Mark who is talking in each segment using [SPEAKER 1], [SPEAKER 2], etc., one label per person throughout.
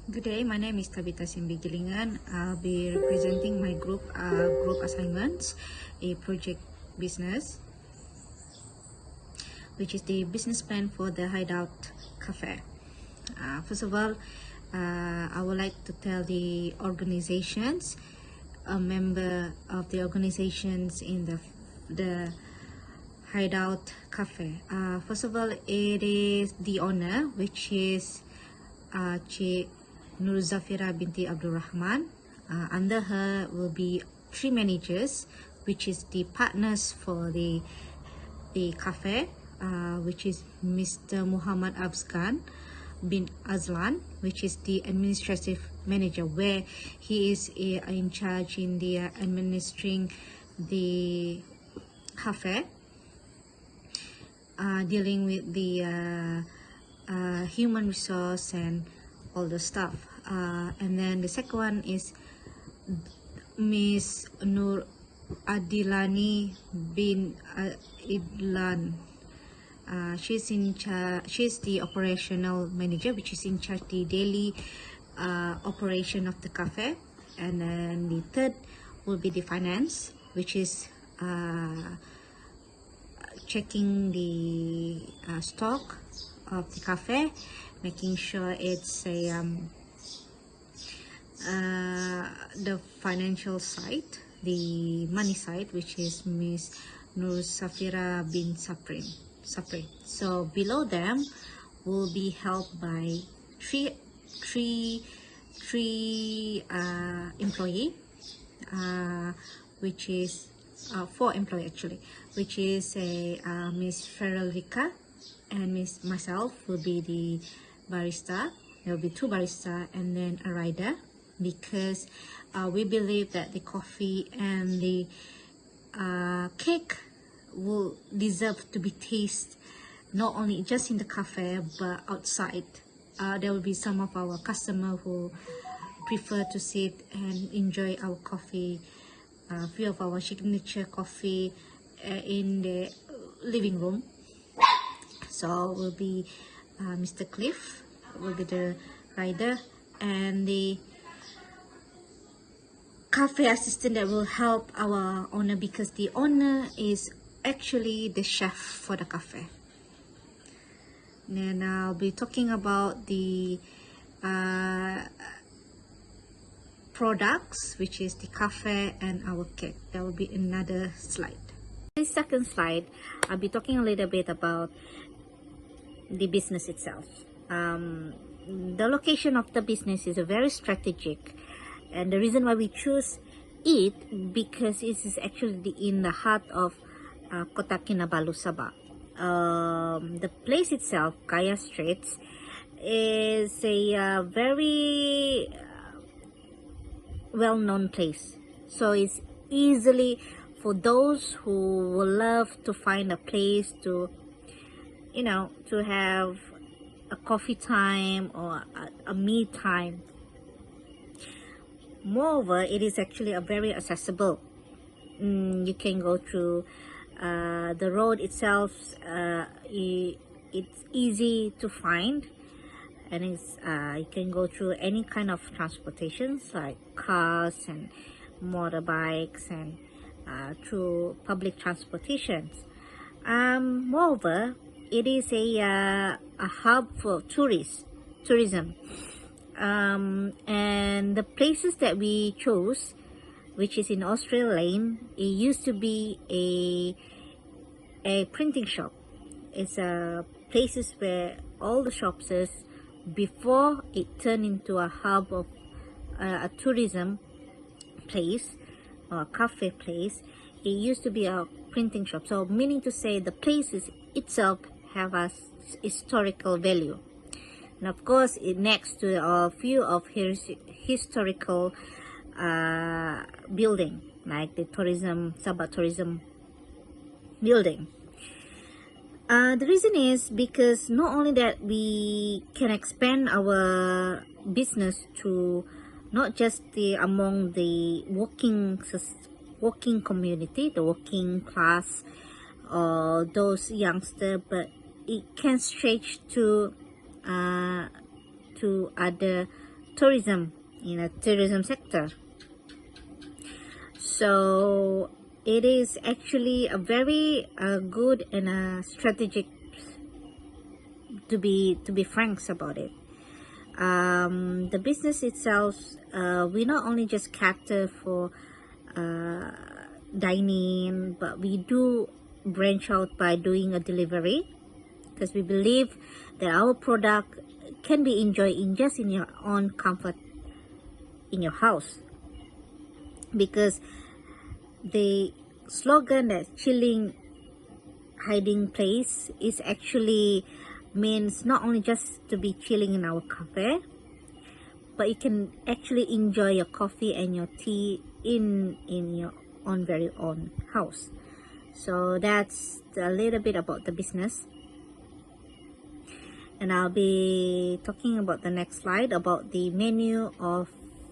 [SPEAKER 1] Good day, my name is Tabitha Simbih Gilingan. I'll be representing my group assignments, a project business, which is the business plan for the Hideout Cafe. First of all, I would like to tell the organizations, a member of the organizations in the Hideout Cafe. First of all, it is the owner, which is NURZAFIRAH binti ABDURAHMAN. Under her will be 3 managers, which is the partners for the cafe, which is Mr. Muhammad AFZAN bin AZLAN, which is the administrative manager, where he is in charge in the administering the cafe, dealing with the human resource and all the stuff. And then the second one is Miss IDLIANI bin IDLIANI. She's the operational manager, which is in charge the daily operation of the cafe. And then the third will be the finance, which is checking the stock of the cafe, making sure it's the financial side, the money side, which is Miss NURSAHFIRAH bin SAPRI. So below them will be helped by three employee, which is 4 employee actually, which is Miss FERELLICA, and myself will be the barista. There will be 2 barista and then a rider, because we believe that the coffee and the cake will deserve to be tasted not only just in the cafe but outside. There will be some of our customers who prefer to sit and enjoy our coffee, few of our signature coffee in the living room. So will be Mr. Cliff will be the rider, and the cafe assistant that will help our owner, because the owner is actually the chef for the cafe. Then I'll be talking about the products, which is the cafe and our cake. That will be another slide. The second slide, I'll be talking a little bit about the business itself. The location of the business is a very strategic, and the reason why we choose it, because it is actually in the heart of Kota Kinabalu, Sabah. The place itself, Kaya Streets, is a very well-known place, so it's easily for those who will love to find a place to, to have a coffee time or a me time. Moreover, it is actually a very accessible. You can go through the road itself. It's easy to find, and you can go through any kind of transportations like cars and motorbikes, and through public transportations. Moreover, it is a hub for tourism, and the places that we chose, which is in Australia Lane, it used to be a printing shop. It's places where all the shops is, before it turned into a hub of a tourism place or a cafe place. It used to be a printing shop, so meaning to say the places itself have a historical value. And of course, it next to a few of his historical building, like the Sabah tourism building. The reason is because not only that we can expand our business to not just among the working community, the working class, or those youngsters, but it can stretch to other tourism, in a tourism sector. So it is actually a very good and a strategic, to be frank about it. The business itself, we not only just cater for dining, but we do branch out by doing a delivery, because we believe that our product can be enjoyed in your own comfort in your house. Because the slogan that chilling hiding place is actually means not only just to be chilling in our cafe, but you can actually enjoy your coffee and your tea in your very own house. So that's a little bit about the business, and I'll be talking about the next slide about the menu of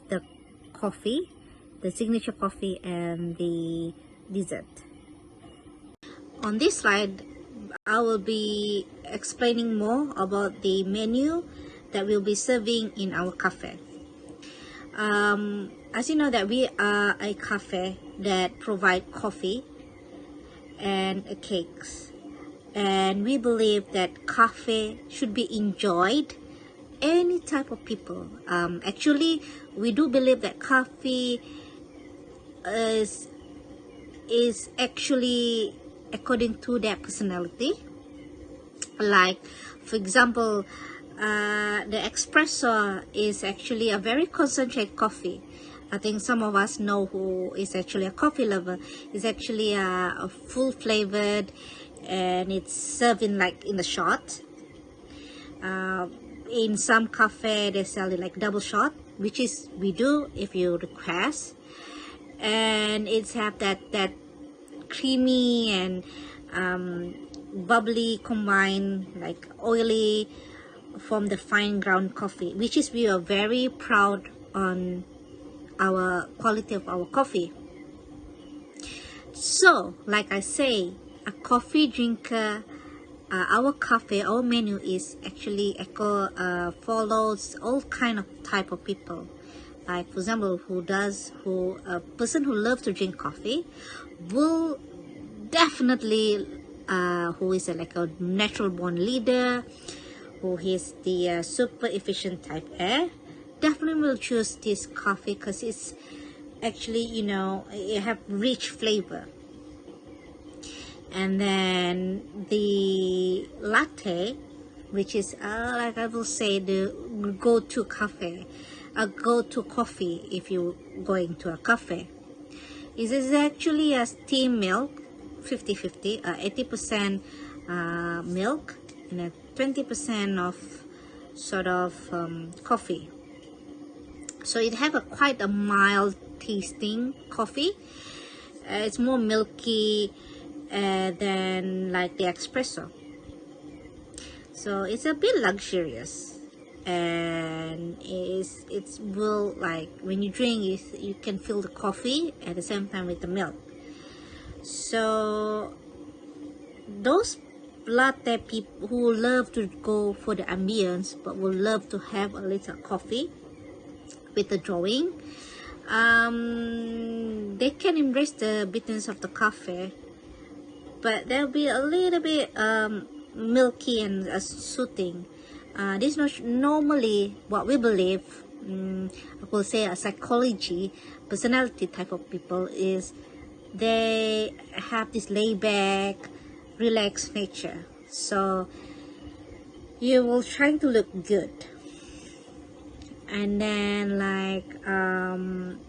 [SPEAKER 1] the coffee, the signature coffee, and the dessert. On this slide, I will be explaining more about the menu that we'll be serving in our cafe. As you know that we are a cafe that provide coffee and cakes, and we believe that coffee should be enjoyed any type of people. Actually, we do believe that coffee is actually according to their personality. Like, for example, the espresso is actually a very concentrated coffee. I think some of us know who is actually a coffee lover. It's actually a full flavored, and it's served in the shot. In some cafe they sell it like double shot, which is we do if you request, and it's have that creamy and bubbly combined, like oily, from the fine ground coffee, which is we are very proud on our quality of our coffee. So like I say, a coffee drinker, our cafe, our menu is actually follows all kind of type of people. Like, for example, a person who loves to drink coffee will definitely, who is like a natural born leader, who is the super efficient type A, definitely will choose this coffee because it's actually, it have rich flavor. And then the latte, which is like I will say the go-to coffee if you're going to a cafe. It is actually a steam milk, 50-50, 80% milk and 20% of sort of coffee. So it have quite a mild tasting coffee. It's more milky than like the espresso. So it's a bit luxurious, and it's will, like, when you drink you can feel the coffee at the same time with the milk. So those latte people who love to go for the ambience but will love to have a little coffee with the drawing, they can embrace the bitterness of the coffee, but there'll be a little bit milky and soothing. This is normally what we believe. I will say a psychology, personality type of people is they have this laid back, relaxed nature. So you will try to look good. And then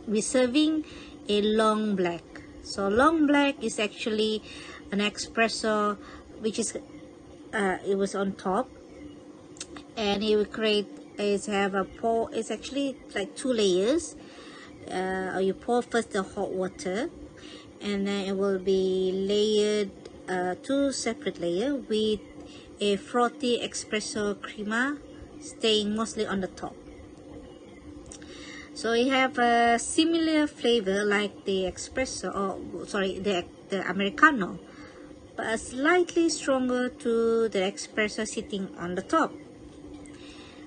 [SPEAKER 1] we're serving a long black. So long black is actually an espresso, which is it was on top, and it will create is have a pour. It's actually like 2 layers. You pour first the hot water, and then it will be layered 2 separate layers with a frothy espresso crema staying mostly on the top. So you have a similar flavor like the espresso, or sorry, the Americano, but a slightly stronger to the espresso sitting on the top.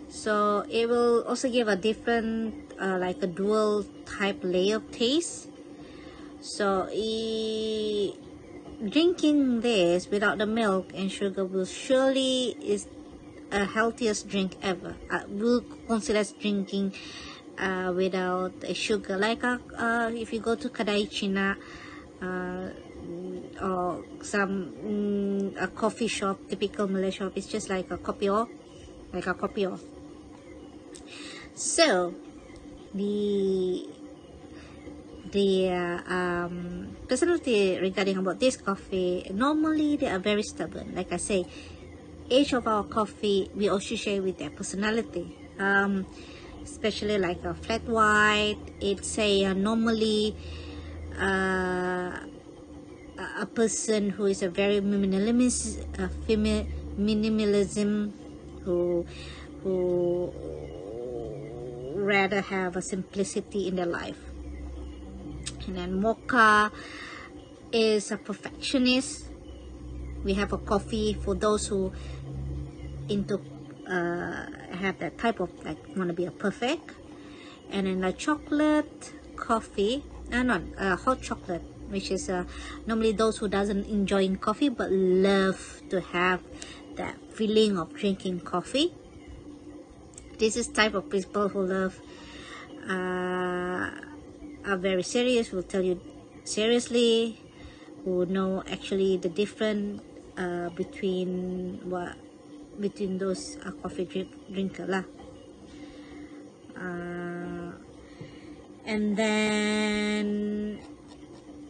[SPEAKER 1] So so it will also give a different like a dual type layer of taste. So drinking this without the milk and sugar will surely is a healthiest drink ever. We'll consider drinking without sugar, like if you go to Kedai Cina or some a coffee shop, typical Malay shop, it's just like a kopi-o, So the personality regarding about this coffee, normally they are very stubborn. Like I say, each of our coffee we associate with their personality, especially like a flat white. It's normally a person who is a very minimalism, who rather have a simplicity in their life. And then mocha is a perfectionist. We have a coffee for those who into have that type of like want to be a perfect. And then a chocolate coffee, hot chocolate, which is normally those who doesn't enjoy coffee but love to have that feeling of drinking coffee. This is type of people who love are very serious, will tell you seriously, who know actually the difference between those coffee drinker lah. And then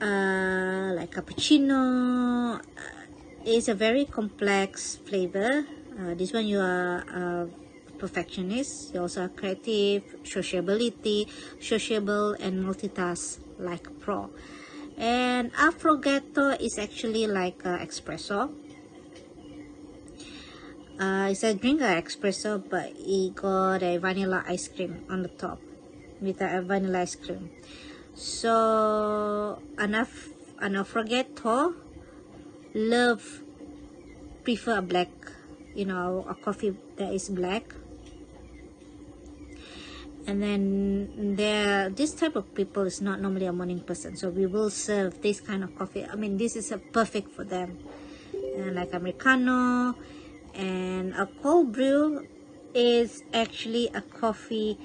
[SPEAKER 1] like cappuccino is a very complex flavor. This one you are perfectionist. You also are creative, sociable and multitask like pro. And affogato is actually like espresso. It's a drink of espresso, but it got a vanilla ice cream on the top with a vanilla ice cream. So an affogato prefer a black, a coffee that is black. And then this type of people is not normally a morning person, so we will serve this kind of coffee. I mean, this is perfect for them, like Americano. And a cold brew is actually a coffee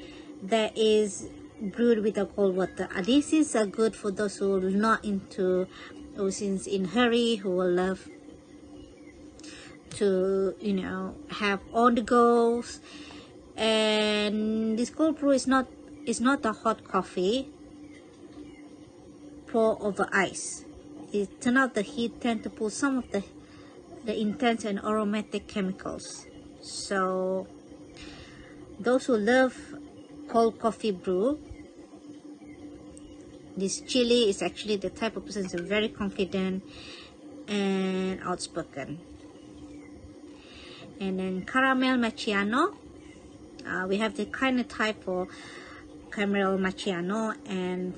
[SPEAKER 1] that is brewed with a cold water. This is good for those who are not into, who's in hurry, who will love to have on the goes. And this cold brew is not a hot coffee pour over ice. It turns out the heat tend to pull some of the intense and aromatic chemicals. So those who love cold coffee brew, this chili is actually the type of person who's very confident and outspoken. And then caramel macchiato. We have the kind of type for caramel macchiato and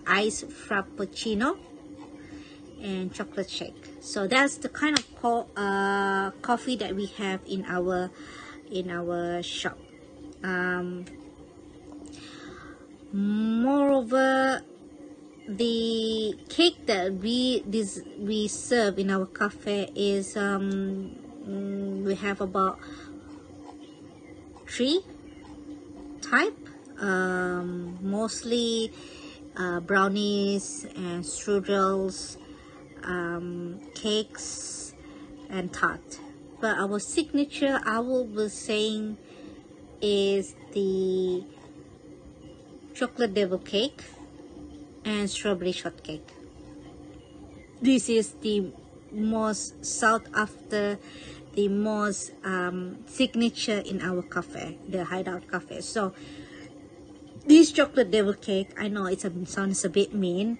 [SPEAKER 1] ice frappuccino and chocolate shake. So that's the kind of coffee that we have in our shop. Moreover, the cake that we serve in our cafe is we have about 3 type, mostly brownies and strudels, cakes and tart. But our signature, I will be saying, is the chocolate devil cake and strawberry shortcake. This is the most sought after, the most signature in our cafe, the Hideout Cafe. So this chocolate devil cake, I know it sounds a bit mean,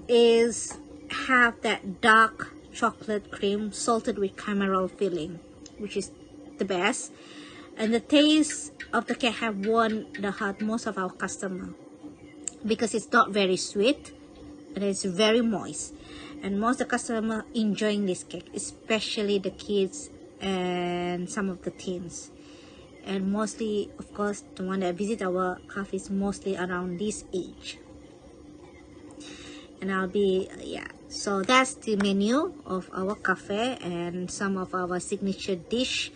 [SPEAKER 1] is have that dark chocolate cream salted with caramel filling, which is the best. And the taste of the cake have won the heart most of our customer because it's not very sweet and it's very moist. And most of the customer enjoying this cake, especially the kids and some of the teens. and mostly, of course, the one that visit our cafe is mostly around this age. And I'll be, yeah, so that's the menu of our cafe and some of our signature dish,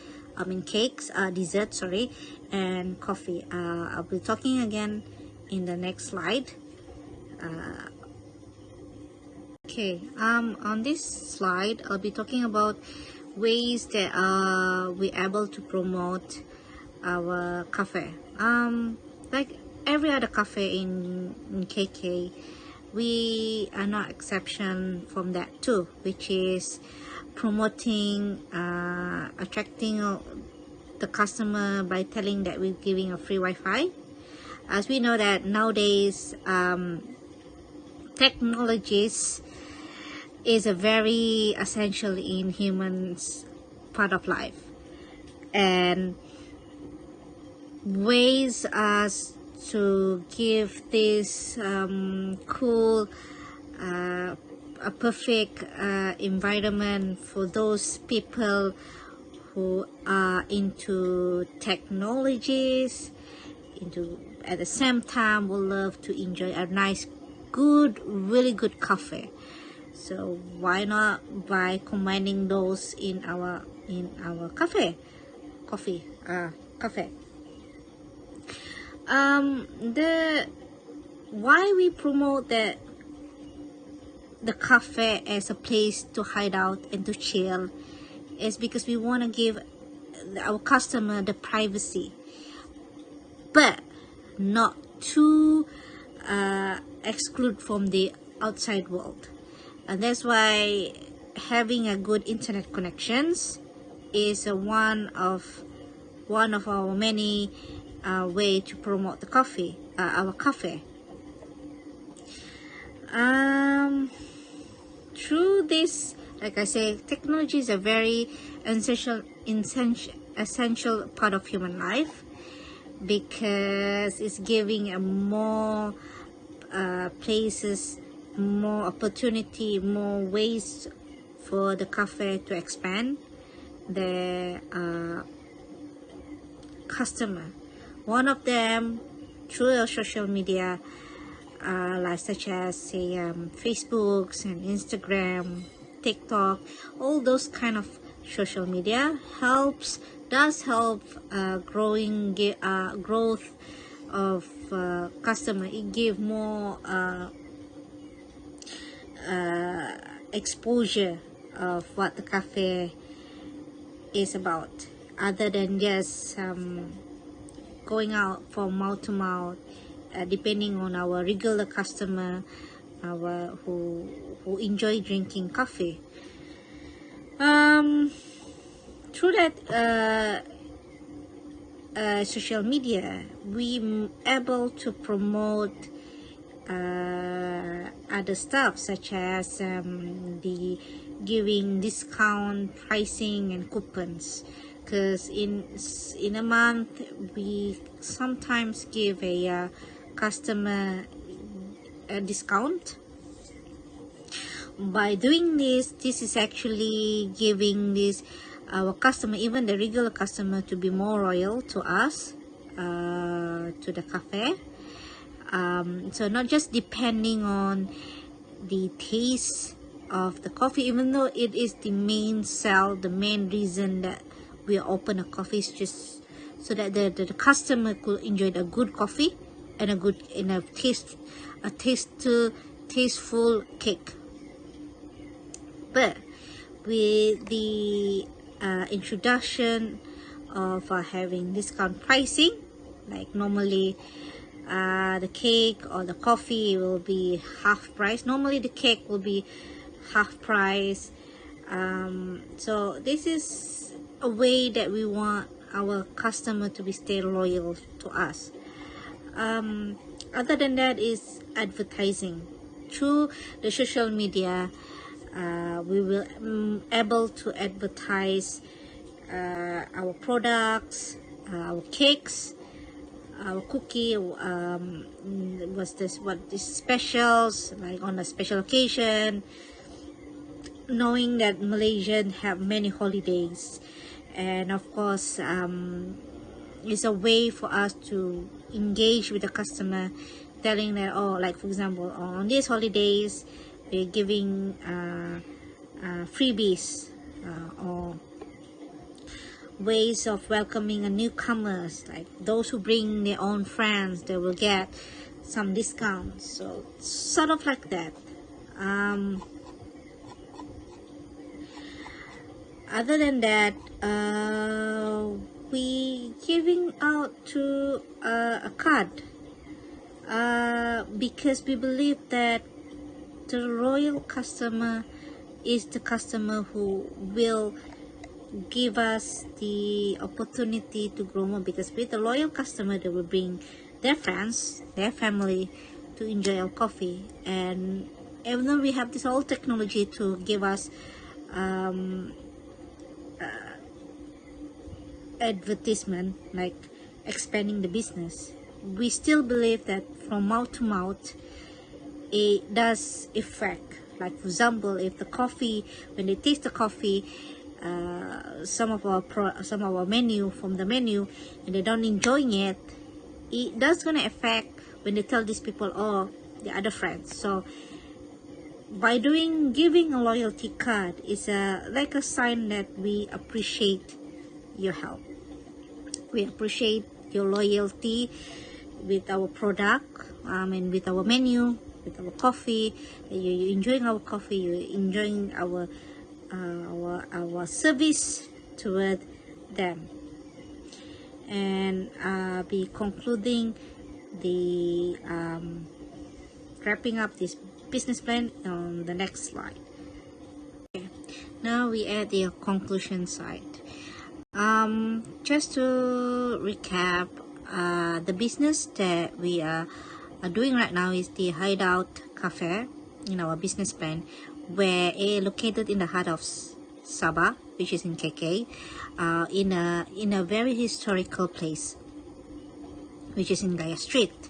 [SPEAKER 1] cakes, dessert, sorry, and coffee. I'll be talking again in the next slide. Okay, on this slide, I'll be talking about ways that we're able to promote our cafe. Like every other cafe in KK, we are not exception from that too, which is promoting, attracting the customer by telling that we're giving a free Wi-Fi. As we know that nowadays, technologies is a very essential in humans part of life, and ways us to give this cool, a perfect environment for those people who are into technologies, at the same time will love to enjoy a nice, good, really good cafe. So why not by combining those in our cafe. Why we promote the cafe as a place to hide out and to chill is because we want to give our customer the privacy, but not to exclude from the outside world. And that's why having a good internet connections is one of our many way to promote the coffee, our cafe. Through this, like I say, technology is a very essential part of human life, because it's giving a more places, more opportunity, more ways for the cafe to expand the customer. One of them through social media, like such as say Facebooks and Instagram, TikTok, all those kind of social media does help growth of customer. It give more exposure of what the cafe is about, other than just going out from mouth to mouth, depending on our regular customer, who enjoy drinking coffee. Through that social media, we able to promote other stuff, such as the giving discount pricing and coupons, because in a month we sometimes give a customer a discount. By doing this is actually giving our customer, even the regular customer, to be more loyal to us, to the cafe. So not just depending on the taste of the coffee, even though it is the main reason that we open a coffee, is just so that the customer could enjoy a good coffee and a tasteful cake. But with the introduction of having discount pricing, like normally the cake or the coffee will be half price. Normally the cake will be half price. So this is a way that we want our customer to be stay loyal to us. Other than that is advertising. Through the social media, we will able to advertise our products, our cakes, our cookie, what is specials, like on a special occasion, knowing that Malaysians have many holidays, and of course it's a way for us to engage with the customer, telling that, oh, like for example, on these holidays we're giving freebies or ways of welcoming a newcomers, like those who bring their own friends, they will get some discounts. So sort of like that. Other than that, we giving out to a card because we believe that the loyal customer is the customer who will give us the opportunity to grow more, because with the loyal customer they will bring their friends, their family to enjoy our coffee. And even though we have this whole technology to give us advertisement, like expanding the business, we still believe that from mouth to mouth it does affect. Like for example, if the coffee, when they taste the coffee, some of our menu from the menu, and they don't enjoying it, it does gonna affect when they tell these people or the other friends. So by giving a loyalty card is like a sign that we appreciate your help. We appreciate your loyalty with our product, and with our menu, with our coffee. You're enjoying our coffee, you're enjoying our service toward them. And be concluding the wrapping up this business plan on the next slide. Okay. Now we at the conclusion side. Just to recap, the business that we are doing right now is the Hideout Cafe in our business plan, where it located in the heart of Sabah, which is in KK, in a very historical place, which is in Gaya Street.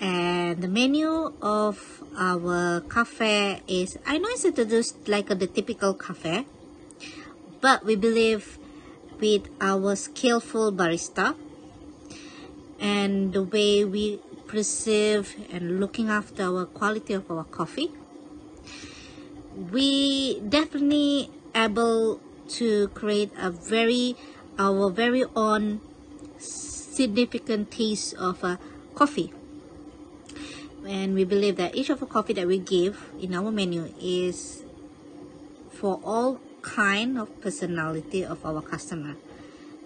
[SPEAKER 1] And the menu of our cafe is, I know it's introduced like the typical cafe, but we believe with our skillful barista and the way we preserve and looking after our quality of our coffee, we definitely able to create our very own significant taste of coffee. And we believe that each of the coffee that we give in our menu is for all kind of personality of our customer.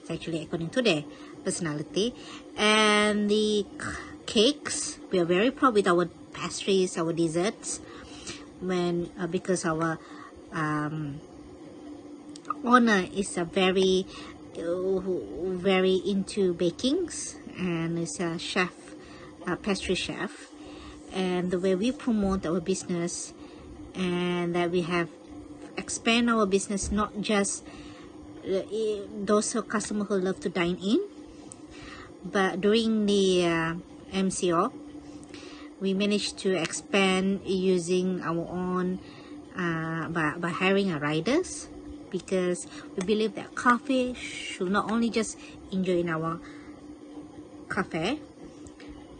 [SPEAKER 1] It's actually according to their personality. And the cakes, we are very proud with our pastries, our desserts, because our owner is a very into bakings, and is a chef, a pastry chef. And the way we promote our business, and that we have expand our business, not just those customers who love to dine in, but during the MCO, we managed to expand using our own by hiring riders, because we believe that coffee should not only just enjoy in our cafe,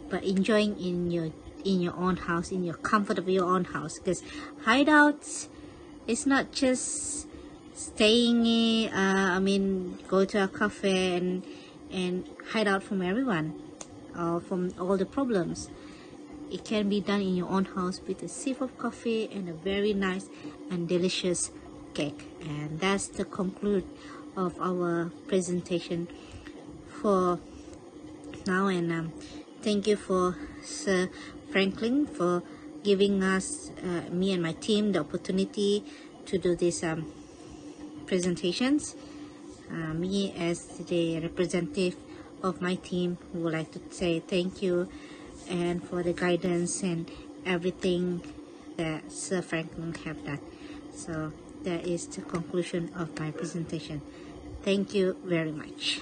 [SPEAKER 1] but enjoying in your own house, in your comfort of your own house. Because hideouts, it's not just staying go to a cafe and hide out from everyone, from all the problems. It can be done in your own house with a sip of coffee and a very nice and delicious cake. And that's the conclude of our presentation for now. And thank you for Sir Franklin for giving us, me and my team, the opportunity to do these presentations. Me as the representative of my team would like to say thank you, and for the guidance and everything that Sir Franklin have done. So that is the conclusion of my presentation. Thank you very much.